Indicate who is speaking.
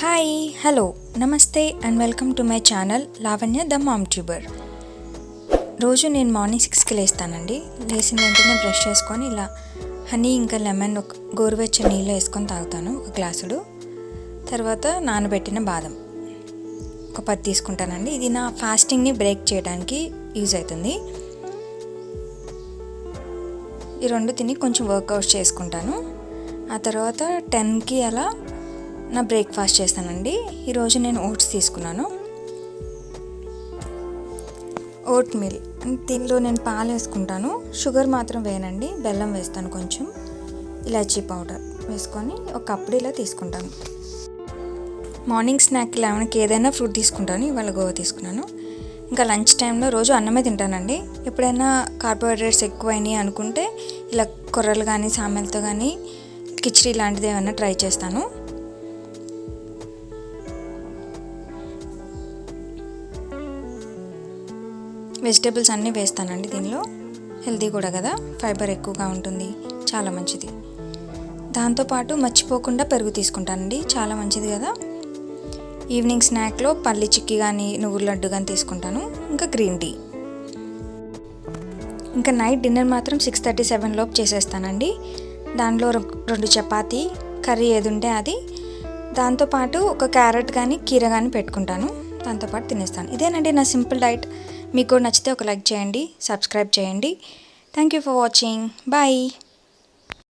Speaker 1: Hi hello నమస్తే and welcome to my channel Lavanya the momtuber. రోజు నేను మార్నింగ్ 6కి లేస్తానండి. లేచిన వెంటనే బ్రష్ చేసుకొని ఇలా హనీ ఇంకా లెమన్ ఒక గోరువెచ్చని నీళ్ళు వేసుకొని తాగుతాను ఒక గ్లాసుడు. తర్వాత నానబెట్టిన బాదం ఒక 10 తీసుకుంటానండి. ఇది నా ఫాస్టింగ్ని బ్రేక్ చేయడానికి యూజ్ అవుతుంది. ఈ రెండు తిని కొంచెం వర్కౌట్ చేసుకుంటాను. ఆ తర్వాత 10కి అలా నా బ్రేక్ఫాస్ట్ చేస్తానండి. ఈరోజు నేను ఓట్స్ తీసుకున్నాను. ఓట్ మిల్ దీనిలో నేను పాలు వేసుకుంటాను. షుగర్ మాత్రం వేయనండి, బెల్లం వేస్తాను, కొంచెం ఇలాచీ పౌడర్ వేసుకొని ఒక కప్పుడు ఇలా తీసుకుంటాను. మార్నింగ్ స్నాక్ 11కి ఏదైనా ఫ్రూట్ తీసుకుంటాను. ఇవాళ గోవా తీసుకున్నాను. ఇంకా లంచ్ టైంలో రోజు అన్నమే తింటానండి. ఎప్పుడైనా కార్బోహైడ్రేట్స్ ఎక్కువైనాయి అనుకుంటే ఇలా కొర్రలు కానీ సామెలతో కానీ కిచిడి లాంటిది ఏమైనా ట్రై చేస్తాను. వెజిటేబుల్స్ అన్నీ వేస్తానండి దీనిలో. హెల్తీ కూడా కదా, ఫైబర్ ఎక్కువగా ఉంటుంది, చాలా మంచిది. దాంతోపాటు మర్చిపోకుండా పెరుగు తీసుకుంటానండి, చాలా మంచిది కదా. ఈవినింగ్ స్నాక్లో పల్లి చిక్కీ కానీ నువ్వుల లడ్డు కానీ తీసుకుంటాను, ఇంకా గ్రీన్ టీ. ఇంకా నైట్ డిన్నర్ మాత్రం 6:37 లోపు చేసేస్తానండి. దానిలో 2 చపాతీ, కర్రీ ఏది ఉంటే అది, దాంతోపాటు ఒక క్యారెట్ కానీ కీర కానీ పెట్టుకుంటాను, దాంతోపాటు తినేస్తాను. ఇదేనండి నా సింపుల్ డైట్. మీకు కూడా నచ్చితే ఒక లైక్ చేయండి, సబ్స్క్రైబ్ చేయండి. Thank you for watching. Bye.